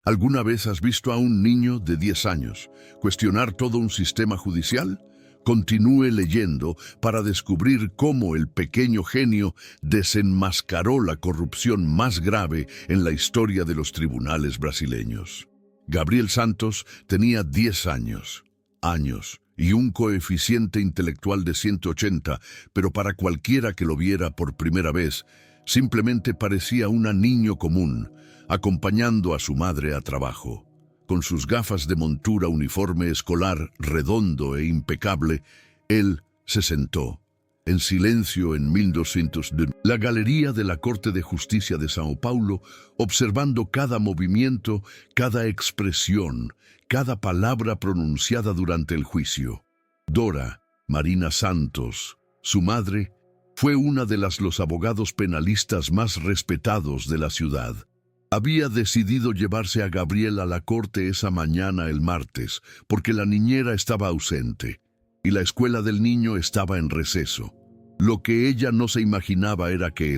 ¿Alguna vez has visto a un niño de 10 años cuestionar todo un sistema judicial? Continúe leyendo para descubrir cómo el pequeño genio desenmascaró la corrupción más grave en la historia de los tribunales brasileños. Gabriel Santos tenía 10 años y un coeficiente intelectual de 180, pero para cualquiera que lo viera por primera vez, simplemente parecía un niño común, acompañando a su madre a trabajo. Con sus gafas de montura uniforme escolar redondo e impecable, él se sentó, en silencio en 1202, la galería de la Corte de Justicia de Sao Paulo, observando cada movimiento, cada expresión, cada palabra pronunciada durante el juicio. Dora Marina Santos, su madre, fue una de los abogados penalistas más respetados de la ciudad. Había decidido llevarse a Gabriel a la corte esa mañana el martes, porque la niñera estaba ausente y la escuela del niño estaba en receso. Lo que ella no se imaginaba era que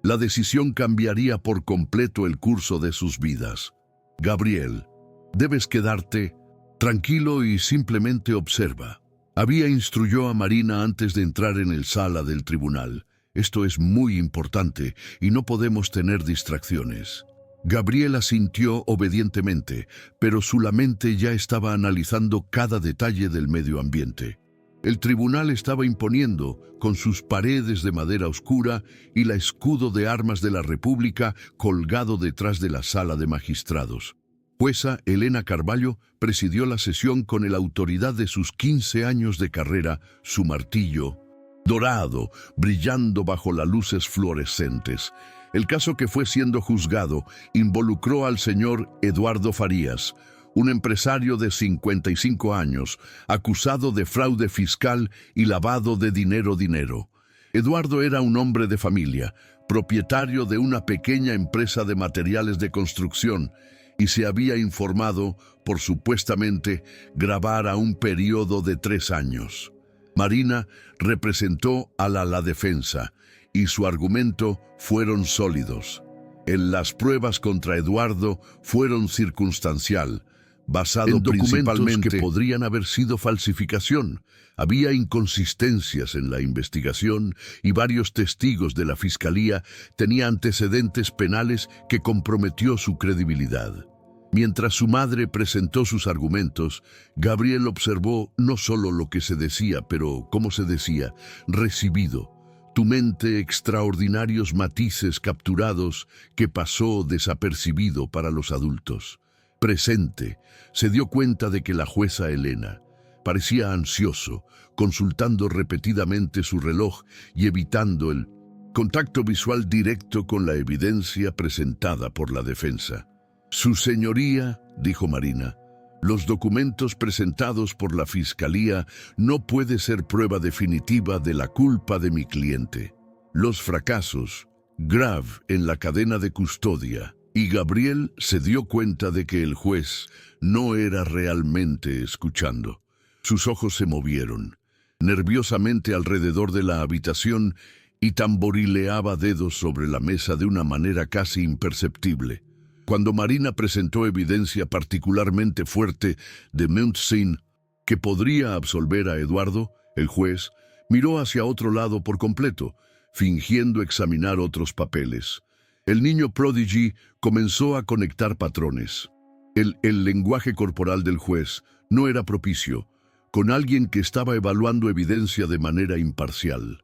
la decisión cambiaría por completo el curso de sus vidas. Gabriel, debes quedarte tranquilo y simplemente observa. Instruyó a Marina antes de entrar en el sala del tribunal. Esto es muy importante y no podemos tener distracciones. Gabriel asintió obedientemente, pero su mente ya estaba analizando cada detalle del medio ambiente. El tribunal estaba imponiendo, con sus paredes de madera oscura y el escudo de armas de la República colgado detrás de la sala de magistrados. Jueza Helena Carvalho presidió la sesión con la autoridad de sus 15 años de carrera, su martillo dorado, brillando bajo las luces fluorescentes. El caso que fue siendo juzgado involucró al señor Eduardo Farías, un empresario de 55 años, acusado de fraude fiscal y lavado de dinero. Eduardo era un hombre de familia, propietario de una pequeña empresa de materiales de construcción, y se había informado por supuestamente grabar a un periodo de 3 años. Marina representó a la defensa y su argumento fueron sólidos. Las pruebas contra Eduardo fueron circunstancial, basado en documentos que podrían haber sido falsificación. Había inconsistencias en la investigación y varios testigos de la fiscalía tenían antecedentes penales que comprometió su credibilidad. Mientras su madre presentó sus argumentos, Gabriel observó no solo lo que se decía, pero cómo se decía, recibido. Tu mente extraordinarios matices capturados que pasó desapercibido para los adultos. Presente, se dio cuenta de que la jueza Helena parecía ansioso, consultando repetidamente su reloj y evitando el contacto visual directo con la evidencia presentada por la defensa. Su señoría, dijo Marina, los documentos presentados por la fiscalía no puede ser prueba definitiva de la culpa de mi cliente. Los fracasos, grave en la cadena de custodia, y Gabriel se dio cuenta de que el juez no era realmente escuchando. Sus ojos se movieron nerviosamente alrededor de la habitación y tamborileaba dedos sobre la mesa de una manera casi imperceptible. Cuando Marina presentó evidencia particularmente fuerte de Muntzin que podría absolver a Eduardo, el juez miró hacia otro lado por completo, fingiendo examinar otros papeles. El niño prodigy comenzó a conectar patrones. El lenguaje corporal del juez no era propicio, con alguien que estaba evaluando evidencia de manera imparcial.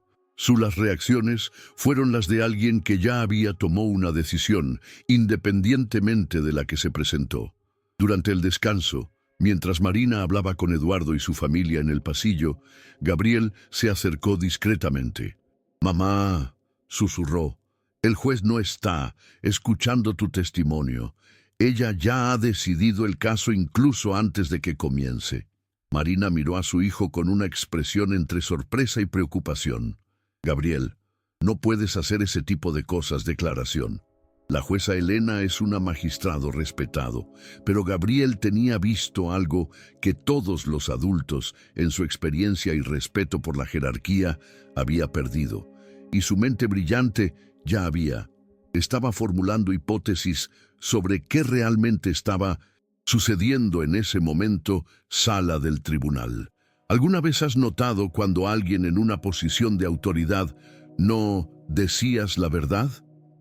Las reacciones fueron las de alguien que ya había tomado una decisión, independientemente de la que se presentó. Durante el descanso, mientras Marina hablaba con Eduardo y su familia en el pasillo, Gabriel se acercó discretamente. «Mamá», susurró, «el juez no está escuchando tu testimonio. Ella ya ha decidido el caso incluso antes de que comience». Marina miró a su hijo con una expresión entre sorpresa y preocupación. «Gabriel, no puedes hacer ese tipo de cosas», declaración. La jueza Helena es un magistrado respetado, pero Gabriel tenía visto algo que todos los adultos, en su experiencia y respeto por la jerarquía, había perdido, y su mente brillante ya había estaba formulando hipótesis sobre qué realmente estaba sucediendo en ese momento, sala del tribunal. ¿Alguna vez has notado cuando alguien en una posición de autoridad no decías la verdad?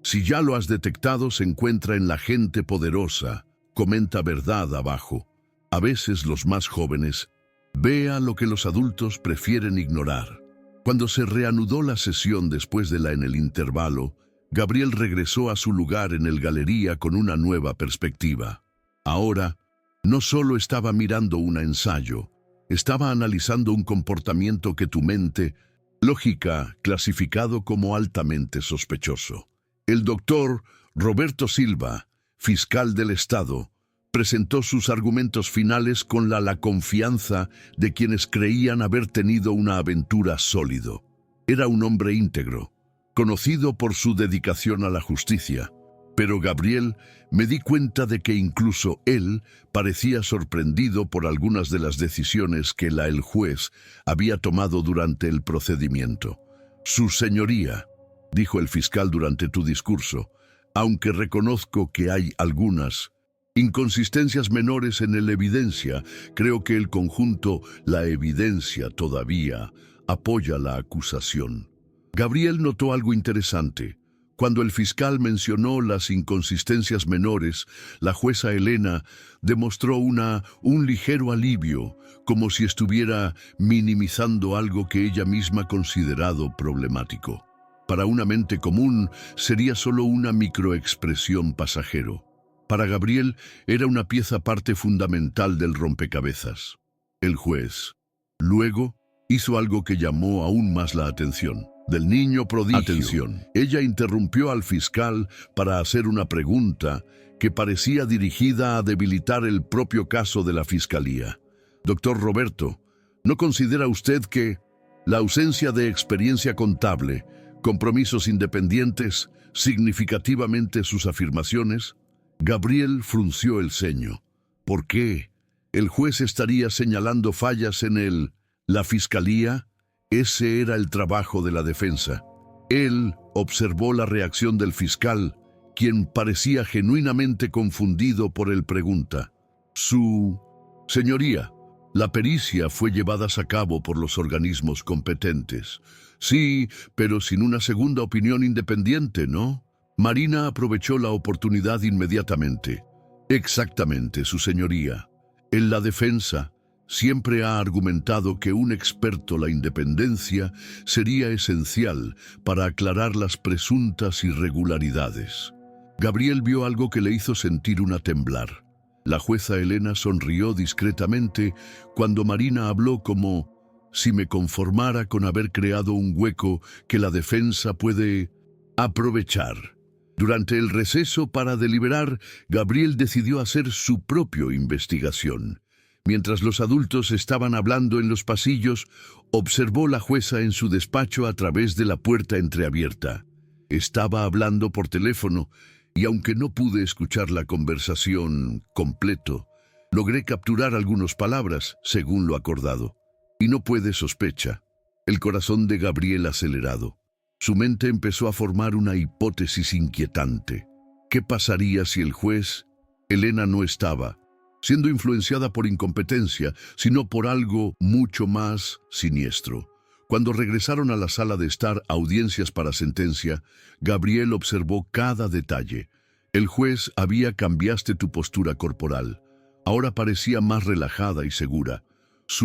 Si ya lo has detectado, se encuentra en la gente poderosa. Comenta verdad abajo. A veces los más jóvenes, vea lo que los adultos prefieren ignorar. Cuando se reanudó la sesión después de en el intervalo, Gabriel regresó a su lugar en el galería con una nueva perspectiva. Ahora, no solo estaba mirando un ensayo, estaba analizando un comportamiento que tu mente, lógica, clasificado como altamente sospechoso. El doctor Roberto Silva, fiscal del Estado, presentó sus argumentos finales con la confianza de quienes creían haber tenido una aventura sólido. Era un hombre íntegro, conocido por su dedicación a la justicia, pero Gabriel me di cuenta de que incluso él parecía sorprendido por algunas de las decisiones que el juez había tomado durante el procedimiento. Su señoría, dijo el fiscal durante tu discurso, aunque reconozco que hay algunas inconsistencias menores en la evidencia, creo que el conjunto, la evidencia todavía, apoya la acusación. Gabriel notó algo interesante. Cuando el fiscal mencionó las inconsistencias menores, la jueza Elena demostró un ligero alivio, como si estuviera minimizando algo que ella misma considerado problemático. Para una mente común sería solo una microexpresión pasajero. Para Gabriel era una pieza parte fundamental del rompecabezas. El juez, luego, hizo algo que llamó aún más la atención. Del niño prodigio. Atención. Ella interrumpió al fiscal para hacer una pregunta que parecía dirigida a debilitar el propio caso de la fiscalía. Doctor Roberto, ¿no considera usted que la ausencia de experiencia contable, compromisos independientes, significativamente sus afirmaciones? Gabriel frunció el ceño. ¿Por qué? ¿El juez estaría señalando fallas en la fiscalía? Ese era el trabajo de la defensa. Él observó la reacción del fiscal, quien parecía genuinamente confundido por el pregunta. Su señoría, la pericia fue llevada a cabo por los organismos competentes. Sí, pero sin una segunda opinión independiente, ¿no? Marina aprovechó la oportunidad inmediatamente. Exactamente, su señoría. En la defensa, siempre ha argumentado que un experto la independencia sería esencial para aclarar las presuntas irregularidades. Gabriel vio algo que le hizo sentir una temblar. La jueza Elena sonrió discretamente cuando Marina habló como si me conformara con haber creado un hueco que la defensa puede aprovechar. Durante el receso para deliberar, Gabriel decidió hacer su propia investigación. Mientras los adultos estaban hablando en los pasillos, observó la jueza en su despacho a través de la puerta entreabierta. Estaba hablando por teléfono, y aunque no pude escuchar la conversación completo, logré capturar algunas palabras, según lo acordado. Y no puede sospecha. El corazón de Gabriel acelerado. Su mente empezó a formar una hipótesis inquietante. ¿Qué pasaría si el juez, Elena, no estaba siendo influenciada por incompetencia, sino por algo mucho más siniestro? Cuando regresaron a la sala de estar audiencias para sentencia, Gabriel observó cada detalle. El juez había cambiado tu postura corporal. Ahora parecía más relajada y segura.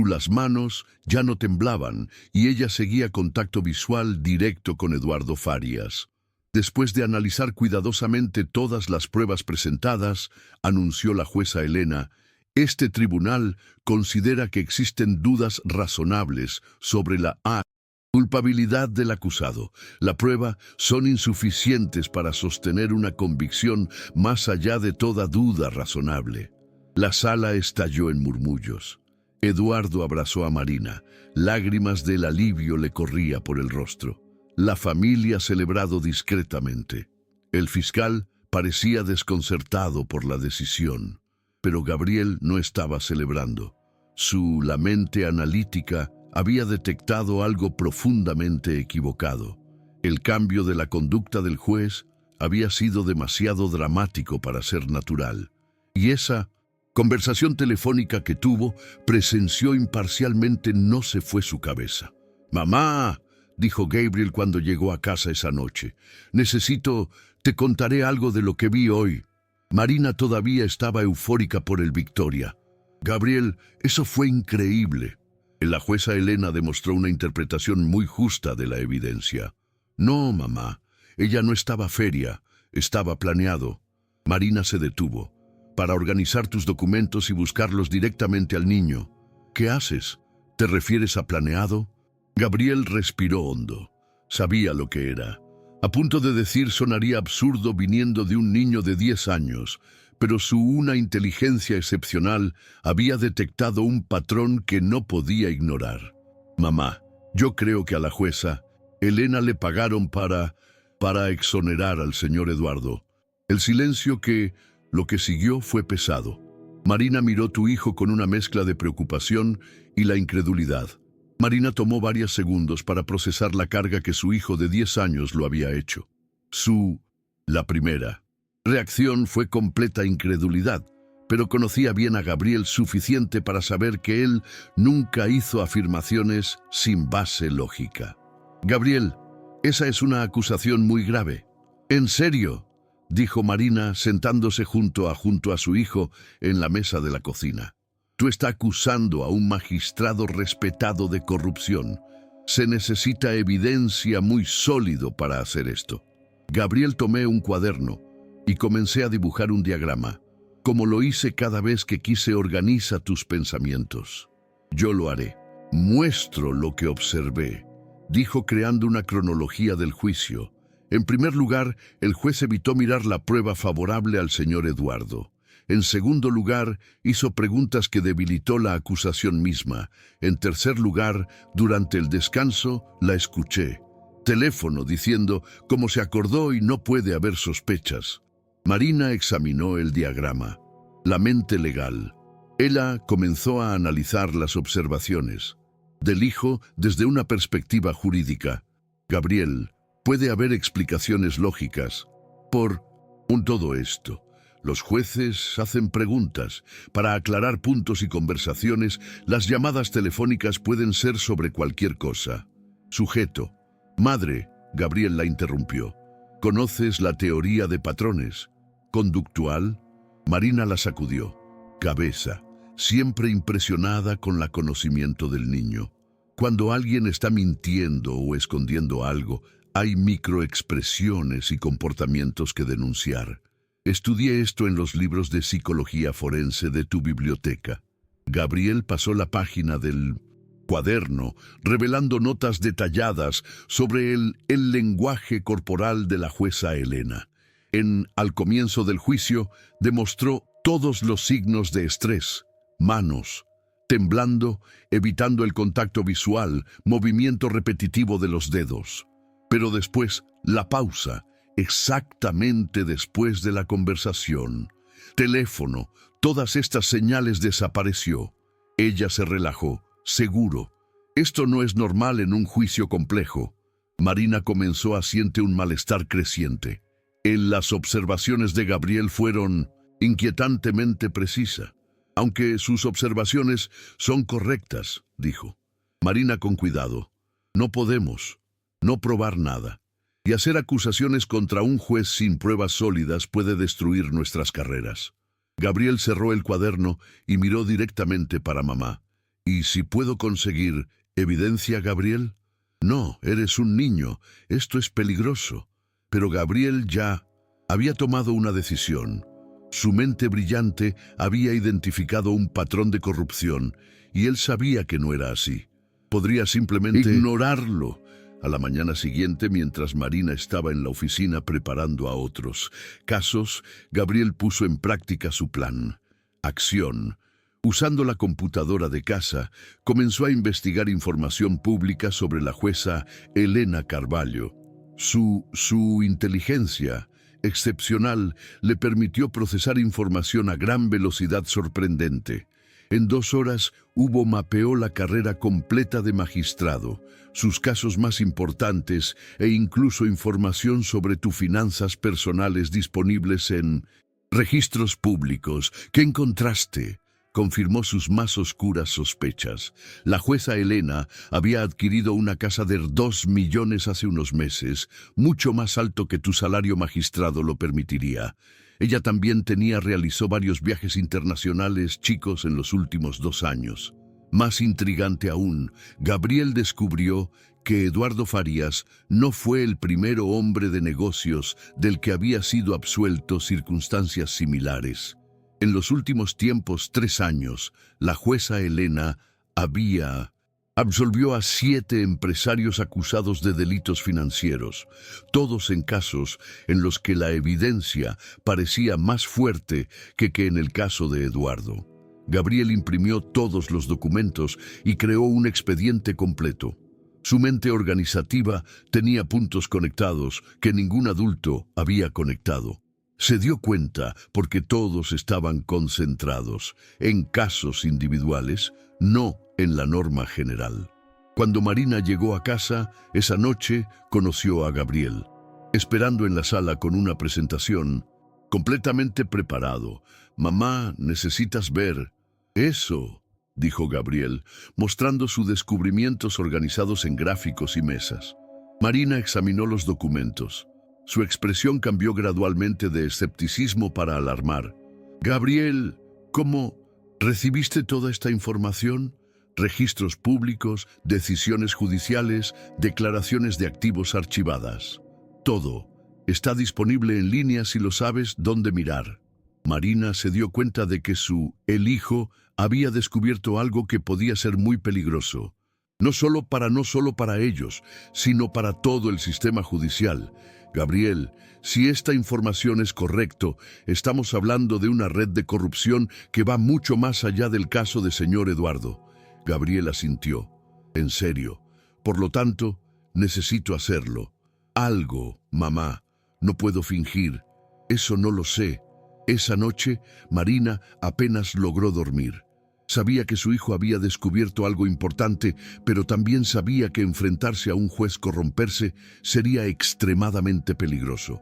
Las manos ya no temblaban y ella seguía contacto visual directo con Eduardo Farias. Después de analizar cuidadosamente todas las pruebas presentadas, anunció la jueza Elena, este tribunal considera que existen dudas razonables sobre la culpabilidad del acusado. La prueba son insuficientes para sostener una convicción más allá de toda duda razonable. La sala estalló en murmullos. Eduardo abrazó a Marina. Lágrimas del alivio le corría por el rostro. La familia celebrado discretamente. El fiscal parecía desconcertado por la decisión, pero Gabriel no estaba celebrando. La mente analítica había detectado algo profundamente equivocado. El cambio de la conducta del juez había sido demasiado dramático para ser natural. Y esa conversación telefónica que tuvo, presenció imparcialmente, no se fue su cabeza. «Mamá», dijo Gabriel cuando llegó a casa esa noche, «te contaré algo de lo que vi hoy». Marina todavía estaba eufórica por el victoria. «Gabriel, eso fue increíble». La jueza Elena demostró una interpretación muy justa de la evidencia. «No, mamá, ella no estaba feria, estaba planeado». Marina se detuvo. «Para organizar tus documentos y buscarlos directamente al niño. ¿Qué haces? ¿Te refieres a planeado?» Gabriel respiró hondo. Sabía lo que era. A punto de decir sonaría absurdo viniendo de un niño de 10 años, pero una inteligencia excepcional había detectado un patrón que no podía ignorar. «Mamá, yo creo que a la jueza Elena le pagaron para exonerar al señor Eduardo». Lo que siguió fue pesado. Marina miró a tu hijo con una mezcla de preocupación y la incredulidad. Marina tomó varios segundos para procesar la carga que su hijo de 10 años lo había hecho. La primera reacción fue completa incredulidad, pero conocía bien a Gabriel suficiente para saber que él nunca hizo afirmaciones sin base lógica. «Gabriel, esa es una acusación muy grave». «¿En serio?», dijo Marina sentándose junto a su hijo en la mesa de la cocina. «Tú estás acusando a un magistrado respetado de corrupción. Se necesita evidencia muy sólido para hacer esto». Gabriel, tomé un cuaderno y comencé a dibujar un diagrama, como lo hice cada vez que quise organizar tus pensamientos. «Yo lo haré. Muestro lo que observé», dijo creando una cronología del juicio. En primer lugar, el juez evitó mirar la prueba favorable al señor Eduardo. En segundo lugar, hizo preguntas que debilitó la acusación misma. En tercer lugar, durante el descanso, la escuché. Teléfono diciendo, como se acordó y no puede haber sospechas. Marina examinó el diagrama. La mente legal. Ella comenzó a analizar las observaciones del hijo desde una perspectiva jurídica. «Gabriel, puede haber explicaciones lógicas por todo esto. Los jueces hacen preguntas. Para aclarar puntos y conversaciones, las llamadas telefónicas pueden ser sobre cualquier cosa». Sujeto. «Madre», Gabriel la interrumpió. «¿Conoces la teoría de patrones conductual?» Marina la sacudió. Cabeza, siempre impresionada con el conocimiento del niño. Cuando alguien está mintiendo o escondiendo algo, hay microexpresiones y comportamientos que denunciar. Estudié esto en los libros de psicología forense de tu biblioteca». Gabriel pasó la página del cuaderno, revelando notas detalladas sobre el lenguaje corporal de la jueza Elena. Al comienzo del juicio, demostró todos los signos de estrés: manos temblando, evitando el contacto visual, movimiento repetitivo de los dedos. Pero después, la pausa, exactamente después de la conversación. Teléfono, todas estas señales desapareció. Ella se relajó, seguro. Esto no es normal en un juicio complejo. Marina comenzó a sentir un malestar creciente. Las observaciones de Gabriel fueron inquietantemente precisas. «Aunque sus observaciones son correctas», dijo. Marina, con cuidado. «No podemos no probar nada. Y hacer acusaciones contra un juez sin pruebas sólidas puede destruir nuestras carreras». Gabriel cerró el cuaderno y miró directamente para mamá. «¿Y si puedo conseguir evidencia, Gabriel?» «No, eres un niño. Esto es peligroso». Pero Gabriel ya había tomado una decisión. Su mente brillante había identificado un patrón de corrupción y él sabía que no era así. Podría simplemente ignorarlo. A la mañana siguiente, mientras Marina estaba en la oficina preparando a otros casos, Gabriel puso en práctica su plan. Acción. Usando la computadora de casa, comenzó a investigar información pública sobre la jueza Elena Carvalho. Su inteligencia excepcional le permitió procesar información a gran velocidad sorprendente. En 2 horas, Hugo mapeó la carrera completa de magistrado, sus casos más importantes e incluso información sobre tus finanzas personales disponibles en registros públicos. ¿Qué encontraste? Confirmó sus más oscuras sospechas. La jueza Elena había adquirido una casa de 2 millones hace unos meses, mucho más alto que tu salario magistrado lo permitiría. Ella también realizó varios viajes internacionales chicos en los últimos 2 años. Más intrigante aún, Gabriel descubrió que Eduardo Farías no fue el primer hombre de negocios del que había sido absuelto circunstancias similares. En los últimos tiempos 3 años, la jueza Elena absolvió a 7 empresarios acusados de delitos financieros, todos en casos en los que la evidencia parecía más fuerte que en el caso de Eduardo. Gabriel imprimió todos los documentos y creó un expediente completo. Su mente organizativa tenía puntos conectados que ningún adulto había conectado. Se dio cuenta porque todos estaban concentrados en casos individuales, no en la norma general. Cuando Marina llegó a casa, esa noche conoció a Gabriel, esperando en la sala con una presentación, completamente preparado. «Mamá, necesitas ver». «Eso», dijo Gabriel, mostrando sus descubrimientos organizados en gráficos y mesas. Marina examinó los documentos. Su expresión cambió gradualmente de escepticismo para alarmar. «Gabriel, ¿cómo recibiste toda esta información? Registros públicos, decisiones judiciales, declaraciones de activos archivadas. Todo está disponible en línea si lo sabes dónde mirar». Marina se dio cuenta de que el hijo había descubierto algo que podía ser muy peligroso. No solo para ellos, sino para todo el sistema judicial. «Gabriel, si esta información es correcta, estamos hablando de una red de corrupción que va mucho más allá del caso de señor Eduardo». Gabriel asintió. «En serio. Por lo tanto, necesito hacerlo. Algo, mamá. No puedo fingir. Eso no lo sé». Esa noche, Marina apenas logró dormir. Sabía que su hijo había descubierto algo importante, pero también sabía que enfrentarse a un juez corromperse sería extremadamente peligroso.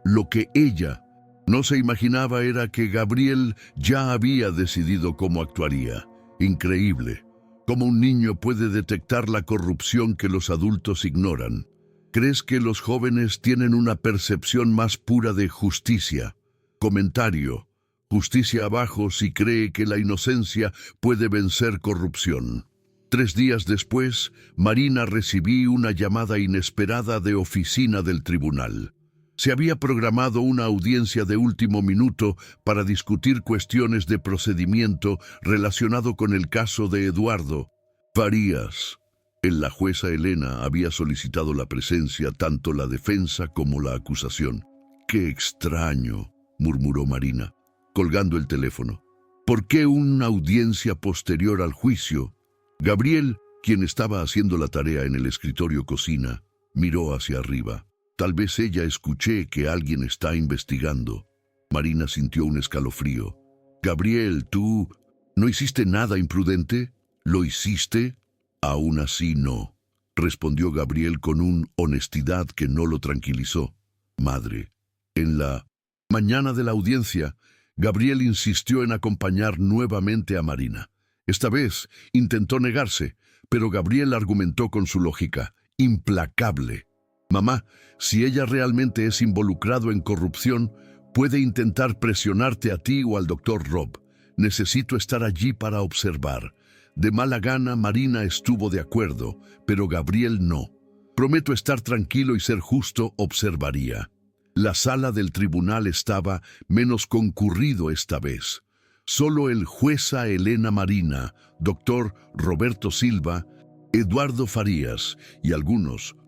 Lo que ella no se imaginaba era que Gabriel ya había decidido cómo actuaría. Increíble. ¿Cómo un niño puede detectar la corrupción que los adultos ignoran? ¿Crees que los jóvenes tienen una percepción más pura de justicia? Comentario. Justicia abajo si cree que la inocencia puede vencer corrupción. 3 días después, Marina recibió una llamada inesperada de oficina del tribunal. Se había programado una audiencia de último minuto para discutir cuestiones de procedimiento relacionado con el caso de Eduardo Farías. La jueza Elena había solicitado la presencia tanto la defensa como la acusación. «Qué extraño», murmuró Marina, colgando el teléfono. «¿Por qué una audiencia posterior al juicio?» Gabriel, quien estaba haciendo la tarea en el escritorio cocina, miró hacia arriba. «Tal vez ella escuché que alguien está investigando». Marina sintió un escalofrío. «Gabriel, ¿tú no hiciste nada imprudente? ¿Lo hiciste?» «Aún así no», respondió Gabriel con una honestidad que no lo tranquilizó. «Madre». En la mañana de la audiencia, Gabriel insistió en acompañar nuevamente a Marina. Esta vez intentó negarse, pero Gabriel argumentó con su lógica, implacable. «Mamá, si ella realmente es involucrado en corrupción, puede intentar presionarte a ti o al doctor Rob. Necesito estar allí para observar». De mala gana, Marina estuvo de acuerdo, pero Gabriel no. «Prometo estar tranquilo y ser justo», observaría. La sala del tribunal estaba menos concurrido esta vez. Solo el jueza Elena Marina, doctor Roberto Silva, Eduardo Farías y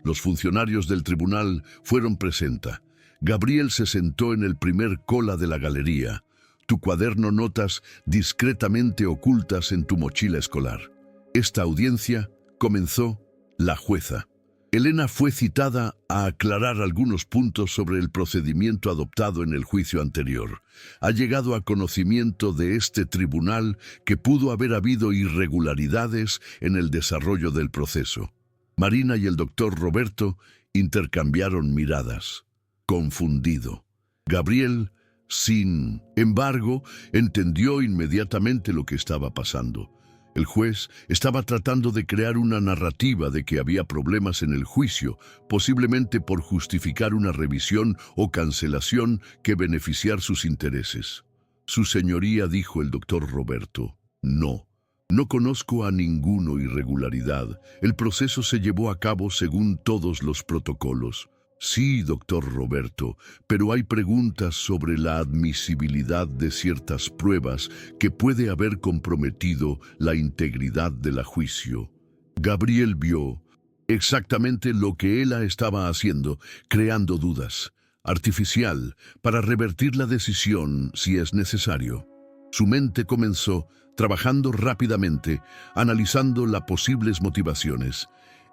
los funcionarios del tribunal fueron presentes. Gabriel se sentó en el primer cola de la galería. Tu cuaderno notas discretamente ocultas en tu mochila escolar. Esta audiencia comenzó la jueza. Elena fue citada a aclarar algunos puntos sobre el procedimiento adoptado en el juicio anterior. Ha llegado a conocimiento de este tribunal que pudo haber habido irregularidades en el desarrollo del proceso. Marina y el doctor Roberto intercambiaron miradas. Confundido. Gabriel, sin embargo, entendió inmediatamente lo que estaba pasando. El juez estaba tratando de crear una narrativa de que había problemas en el juicio, posiblemente por justificar una revisión o cancelación que beneficiar sus intereses. Su señoría, dijo el doctor Roberto, no conozco a ninguna irregularidad. El proceso se llevó a cabo según todos los protocolos. Sí, doctor Roberto, pero hay preguntas sobre la admisibilidad de ciertas pruebas que puede haber comprometido la integridad del juicio. Gabriel vio exactamente lo que él estaba haciendo, creando dudas, artificial, para revertir la decisión si es necesario. Su mente comenzó trabajando rápidamente, analizando las posibles motivaciones.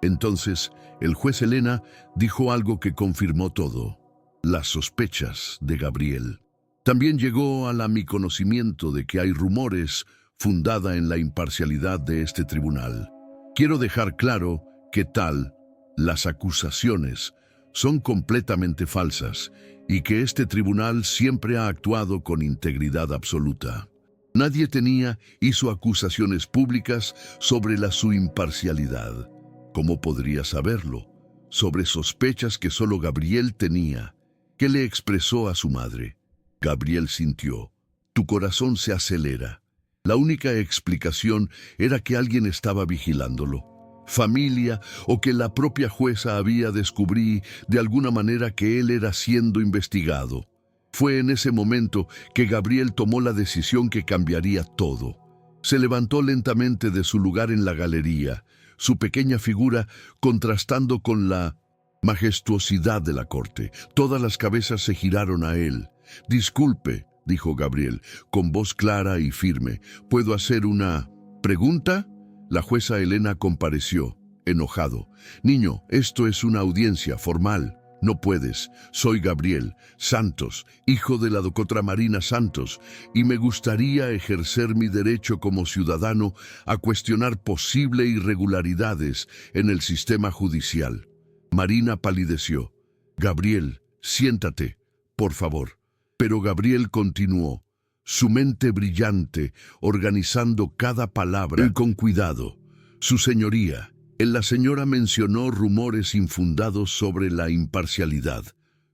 Entonces, el juez Elena dijo algo que confirmó todo: las sospechas de Gabriel. También llegó a mi conocimiento de que hay rumores fundada en la imparcialidad de este tribunal. Quiero dejar claro que las acusaciones son completamente falsas y que este tribunal siempre ha actuado con integridad absoluta. Nadie hizo acusaciones públicas sobre su imparcialidad. ¿Cómo podría saberlo? Sobre sospechas que solo Gabriel tenía, que le expresó a su madre. Gabriel sintió: tu corazón se acelera. La única explicación era que alguien estaba vigilándolo. Familia, o que la propia jueza había descubierto de alguna manera que él era siendo investigado. Fue en ese momento que Gabriel tomó la decisión que cambiaría todo. Se levantó lentamente de su lugar en la galería, su pequeña figura contrastando con la majestuosidad de la corte. Todas las cabezas se giraron a él. Disculpe, dijo Gabriel, con voz clara y firme, ¿puedo hacer una pregunta? La jueza Elena compareció, enojado. Niño, esto es una audiencia formal. No puedes. Soy Gabriel Santos, hijo de la doctora Marina Santos, y me gustaría ejercer mi derecho como ciudadano a cuestionar posibles irregularidades en el sistema judicial. Marina palideció. Gabriel, siéntate, por favor. Pero Gabriel continuó, su mente brillante, organizando cada palabra y con cuidado. Su señoría, la señora mencionó rumores infundados sobre la imparcialidad.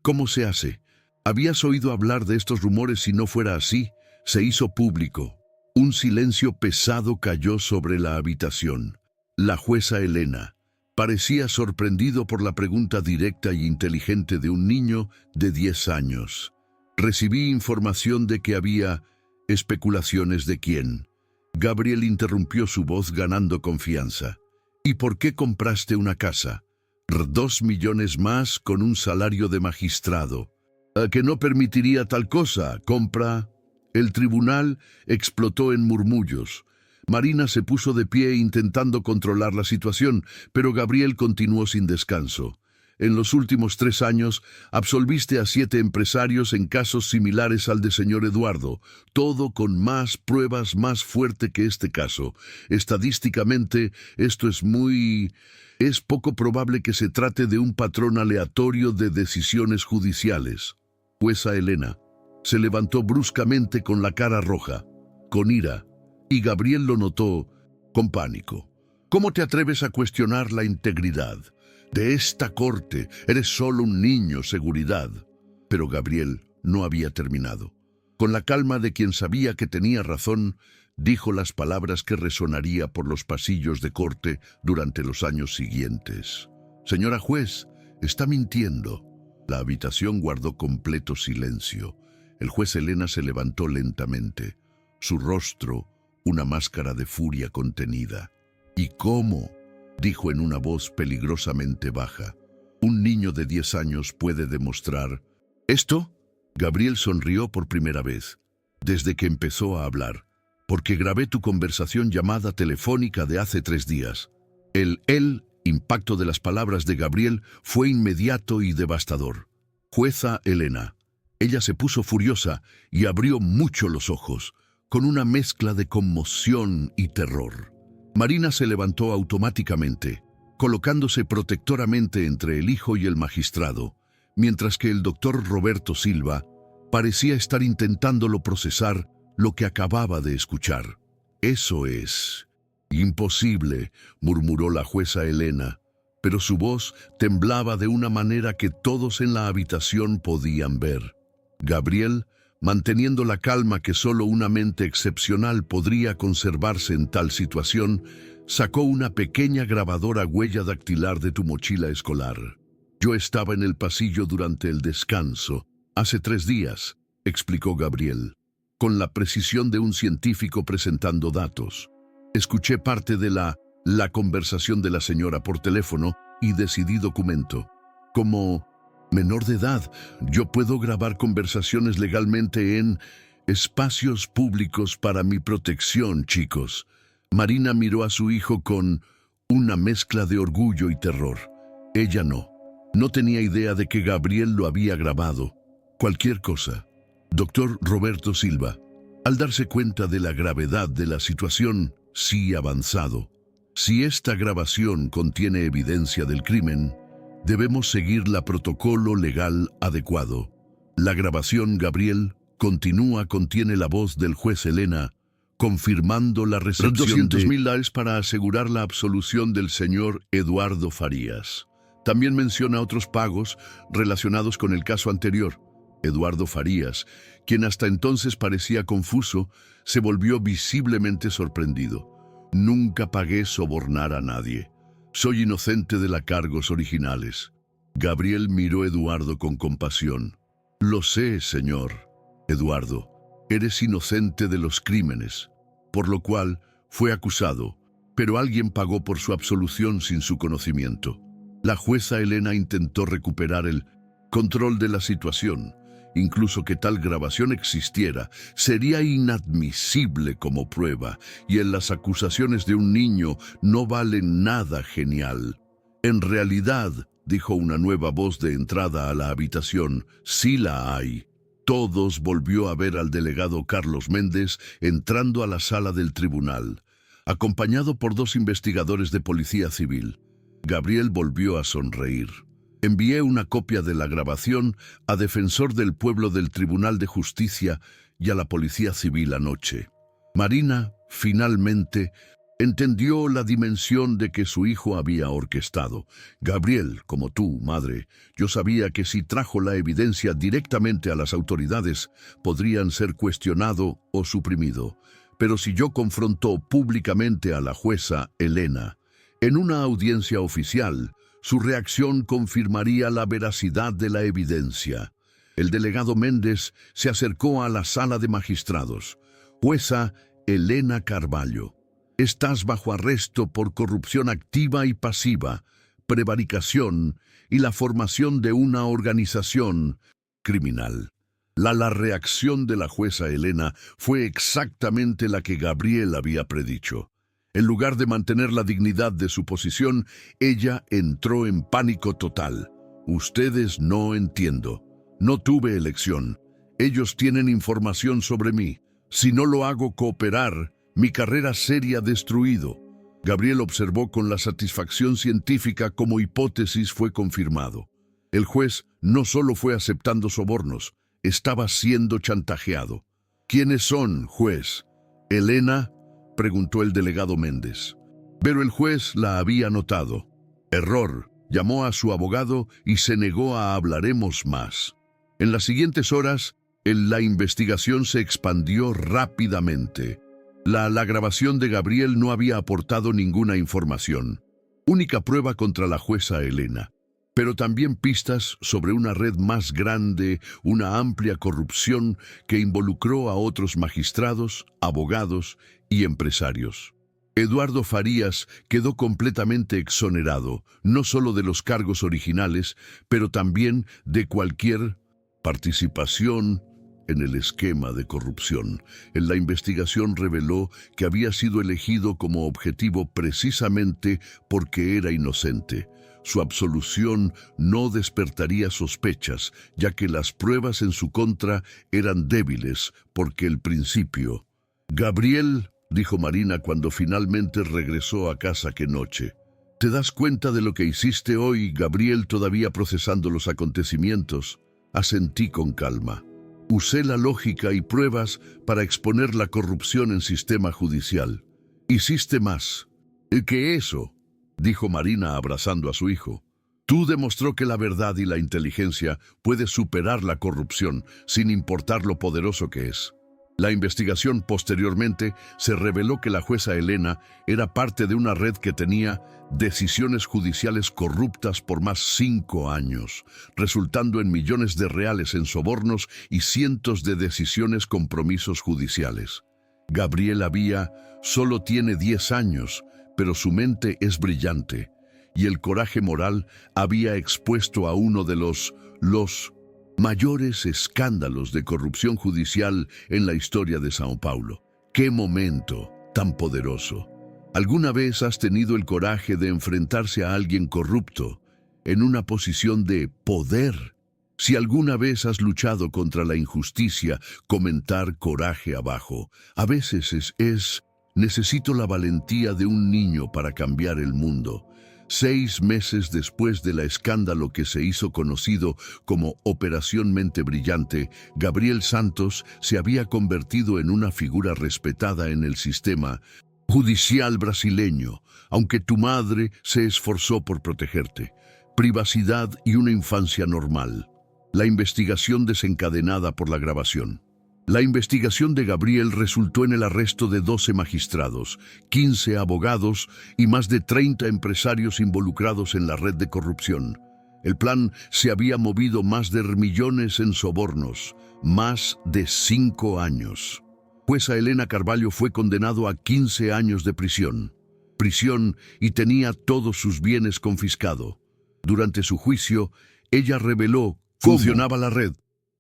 ¿Cómo se hace? ¿Habías oído hablar de estos rumores? Si no fuera así, se hizo público. Un silencio pesado cayó sobre la habitación. La jueza Elena parecía sorprendido por la pregunta directa y inteligente de un niño de 10 años. Recibí información de que había especulaciones. ¿De quién? Gabriel interrumpió, su voz ganando confianza. ¿Y por qué compraste una casa? 2 millones más con un salario de magistrado. ¿A que no permitiría tal cosa? Compra. El tribunal explotó en murmullos. Marina se puso de pie intentando controlar la situación, pero Gabriel continuó sin descanso. En los últimos 3 años, absolviste a 7 empresarios en casos similares al de señor Eduardo, todo con más pruebas más fuerte que este caso. Estadísticamente, esto es poco probable que se trate de un patrón aleatorio de decisiones judiciales. Jueza Elena se levantó bruscamente con la cara roja, con ira, y Gabriel lo notó con pánico. ¿Cómo te atreves a cuestionar la integridad de esta corte? Eres solo un niño, seguridad. Pero Gabriel no había terminado. Con la calma de quien sabía que tenía razón, dijo las palabras que resonaría por los pasillos de corte durante los años siguientes. Señora juez, está mintiendo. La habitación guardó completo silencio. El juez Elena se levantó lentamente. Su rostro, una máscara de furia contenida. ¿Y cómo?, dijo en una voz peligrosamente baja. ¿Un niño de 10 años puede demostrar esto? Gabriel sonrió por primera vez, desde que empezó a hablar, porque grabé tu conversación llamada telefónica de hace 3 días. Él impacto de las palabras de Gabriel fue inmediato y devastador. Jueza Elena. Ella se puso furiosa y abrió mucho los ojos, con una mezcla de conmoción y terror. Marina se levantó automáticamente, colocándose protectoramente entre el hijo y el magistrado, mientras que el doctor Roberto Silva parecía estar intentándolo procesar lo que acababa de escuchar. «Eso es imposible», murmuró la jueza Elena, pero su voz temblaba de una manera que todos en la habitación podían ver. Gabriel, manteniendo la calma que solo una mente excepcional podría conservarse en tal situación, sacó una pequeña grabadora huella dactilar de tu mochila escolar. «Yo estaba en el pasillo durante el descanso, hace 3 días», explicó Gabriel, con la precisión de un científico presentando datos. «Escuché parte de la conversación de la señora por teléfono y decidí documento. Como menor de edad, yo puedo grabar conversaciones legalmente en espacios públicos para mi protección, chicos». Marina miró a su hijo con una mezcla de orgullo y terror. Ella no tenía idea de que Gabriel lo había grabado. Cualquier cosa. Doctor Roberto Silva, al darse cuenta de la gravedad de la situación, sí avanzado. Si esta grabación contiene evidencia del crimen, debemos seguir el protocolo legal adecuado. La grabación, Gabriel, contiene la voz del juez Elena, confirmando la recepción de $200,000 para asegurar la absolución del señor Eduardo Farías. También menciona otros pagos relacionados con el caso anterior. Eduardo Farías, quien hasta entonces parecía confuso, se volvió visiblemente sorprendido. «Nunca pagué sobornar a nadie. Soy inocente de los cargos originales». Gabriel miró a Eduardo con compasión. «Lo sé, señor. Eduardo, eres inocente de los crímenes, por lo cual fue acusado, pero alguien pagó por su absolución sin su conocimiento». La jueza Elena intentó recuperar el control de la situación. Incluso que tal grabación existiera sería inadmisible como prueba, y en las acusaciones de un niño no valen nada genial. «En realidad», dijo una nueva voz de entrada a la habitación, «sí la hay». Todos volvió a ver al delegado Carlos Méndez entrando a la sala del tribunal, acompañado por 2 investigadores de policía civil. Gabriel volvió a sonreír. «Envié una copia de la grabación a Defensor del Pueblo del Tribunal de Justicia y a la Policía Civil anoche». Marina, finalmente, entendió la dimensión de que su hijo había orquestado. «Gabriel, como tú, madre, yo sabía que si trajo la evidencia directamente a las autoridades, podrían ser cuestionado o suprimido. Pero si yo confrontó públicamente a la jueza Elena, en una audiencia oficial, su reacción confirmaría la veracidad de la evidencia». El delegado Méndez se acercó a la sala de magistrados. «Jueza Elena Carvalho, estás bajo arresto por corrupción activa y pasiva, prevaricación y la formación de una organización criminal». La reacción de la jueza Elena fue exactamente la que Gabriel había predicho. En lugar de mantener la dignidad de su posición, ella entró en pánico total. «Ustedes no entiendo. No tuve elección. Ellos tienen información sobre mí. Si no lo hago cooperar, mi carrera sería destruido». Gabriel observó con la satisfacción científica como hipótesis fue confirmado. El juez no solo fue aceptando sobornos, estaba siendo chantajeado. «¿Quiénes son, juez?» «Elena», preguntó el delegado Méndez. Pero el juez la había notado. «Error», llamó a su abogado y se negó a «hablaremos más». En las siguientes horas, la investigación se expandió rápidamente. La grabación de Gabriel no había aportado ninguna información. Única prueba contra la jueza Elena, pero también pistas sobre una red más grande, una amplia corrupción que involucró a otros magistrados, abogados y empresarios. Eduardo Farías quedó completamente exonerado, no solo de los cargos originales, pero también de cualquier participación en el esquema de corrupción. En la investigación reveló que había sido elegido como objetivo precisamente porque era inocente. Su absolución no despertaría sospechas, ya que las pruebas en su contra eran débiles, porque el principio. «Gabriel», dijo Marina cuando finalmente regresó a casa aquella noche. «¿Te das cuenta de lo que hiciste hoy, Gabriel, todavía procesando los acontecimientos?» Asentí con calma. Usé la lógica y pruebas para exponer la corrupción en sistema judicial. «Hiciste más que eso», dijo Marina abrazando a su hijo. «Tú demostró que la verdad y la inteligencia puede superar la corrupción, sin importar lo poderoso que es». La investigación posteriormente se reveló que la jueza Elena era parte de una red que tenía decisiones judiciales corruptas por más 5 años, resultando en millones de reales en sobornos y cientos de decisiones compromisos judiciales. Gabriel solo tiene 10 años, pero su mente es brillante, y el coraje moral había expuesto a uno de los mayores escándalos de corrupción judicial en la historia de Sao Paulo. ¡Qué momento tan poderoso! ¿Alguna vez has tenido el coraje de enfrentarse a alguien corrupto en una posición de poder? Si alguna vez has luchado contra la injusticia, comentar coraje abajo. A veces necesito la valentía de un niño para cambiar el mundo. 6 meses después del escándalo que se hizo conocido como Operación Mente Brillante, Gabriel Santos se había convertido en una figura respetada en el sistema judicial brasileño, aunque tu madre se esforzó por protegerte. Privacidad y una infancia normal. La investigación desencadenada por la grabación. La investigación de Gabriel resultó en el arresto de 12 magistrados, 15 abogados y más de 30 empresarios involucrados en la red de corrupción. El plan se había movido más de millones en sobornos, más de 5 años. Jueza Elena Carvalho fue condenado a 15 años de prisión. Y tenía todos sus bienes confiscados. Durante su juicio, ella reveló cómo funcionaba la red.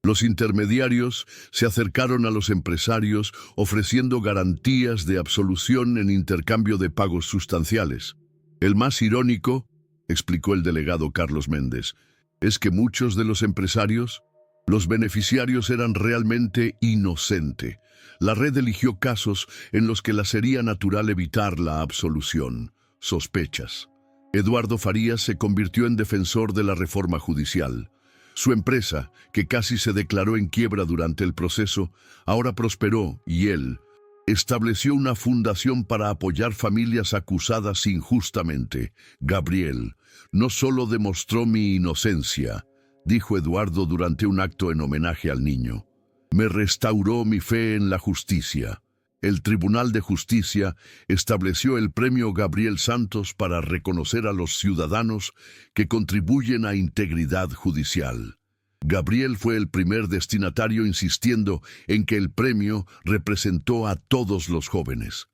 Los intermediarios se acercaron a los empresarios ofreciendo garantías de absolución en intercambio de pagos sustanciales. El más irónico, explicó el delegado Carlos Méndez, es que muchos de los empresarios, los beneficiarios eran realmente inocentes. La red eligió casos en los que la sería natural evitar la absolución. Sospechas. Eduardo Farías se convirtió en defensor de la reforma judicial. Su empresa, que casi se declaró en quiebra durante el proceso, ahora prosperó y él estableció una fundación para apoyar familias acusadas injustamente. Gabriel no solo demostró mi inocencia, dijo Eduardo durante un acto en homenaje al niño. Me restauró mi fe en la justicia. El Tribunal de Justicia estableció el Premio Gabriel Santos para reconocer a los ciudadanos que contribuyen a integridad judicial. Gabriel fue el primer destinatario insistiendo en que el premio representó a todos los jóvenes.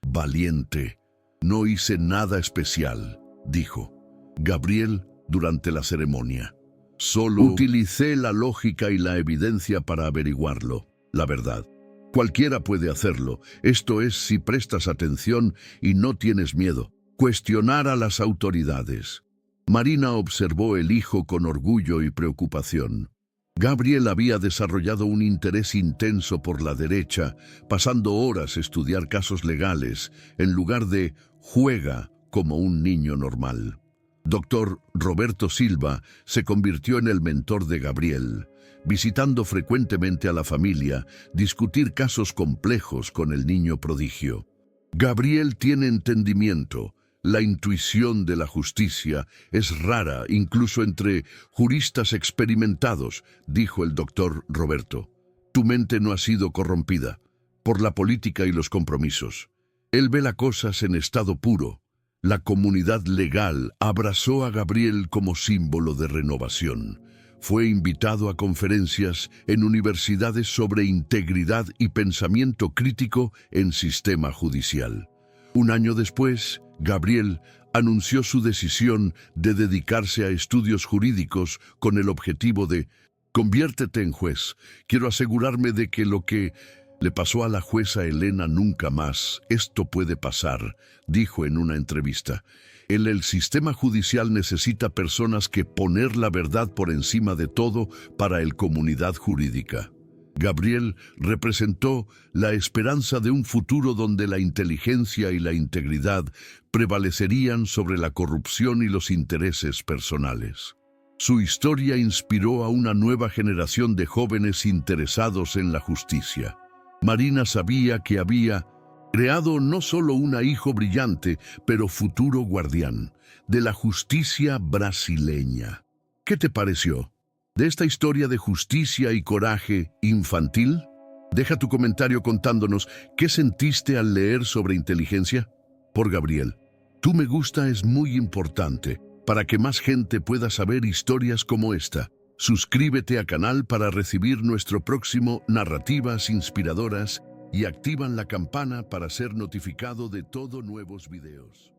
Valiente. No hice nada especial, dijo Gabriel durante la ceremonia. Solo utilicé la lógica y la evidencia para averiguarlo, la verdad. Cualquiera puede hacerlo, esto es si prestas atención y no tienes miedo. Cuestionar a las autoridades. Marina observó el hijo con orgullo y preocupación. Gabriel había desarrollado un interés intenso por la derecha, pasando horas a estudiar casos legales, en lugar de juega como un niño normal. Dr. Roberto Silva se convirtió en el mentor de Gabriel, visitando frecuentemente a la familia, discutir casos complejos con el niño prodigio. Gabriel tiene entendimiento. La intuición de la justicia es rara, incluso entre juristas experimentados, dijo el doctor Roberto. Tu mente no ha sido corrompida por la política y los compromisos. Él ve las cosas en estado puro. La comunidad legal abrazó a Gabriel como símbolo de renovación. Fue invitado a conferencias en universidades sobre integridad y pensamiento crítico en sistema judicial. Un año después, Gabriel anunció su decisión de dedicarse a estudios jurídicos con el objetivo de Conviértete en juez. Quiero asegurarme de que lo que le pasó a la jueza Elena nunca más, esto puede pasar, dijo en una entrevista. El sistema judicial necesita personas que poner la verdad por encima de todo para la comunidad jurídica. Gabriel representó la esperanza de un futuro donde la inteligencia y la integridad prevalecerían sobre la corrupción y los intereses personales. Su historia inspiró a una nueva generación de jóvenes interesados en la justicia. Marina sabía que había creado no solo una hijo brillante, pero futuro guardián de la justicia brasileña. ¿Qué te pareció de esta historia de justicia y coraje infantil? Deja tu comentario contándonos qué sentiste al leer sobre inteligencia. Por Gabriel, tu me gusta es muy importante para que más gente pueda saber historias como esta. Suscríbete al canal para recibir nuestro próximo narrativas inspiradoras y activan la campana para ser notificado de todos nuevos videos.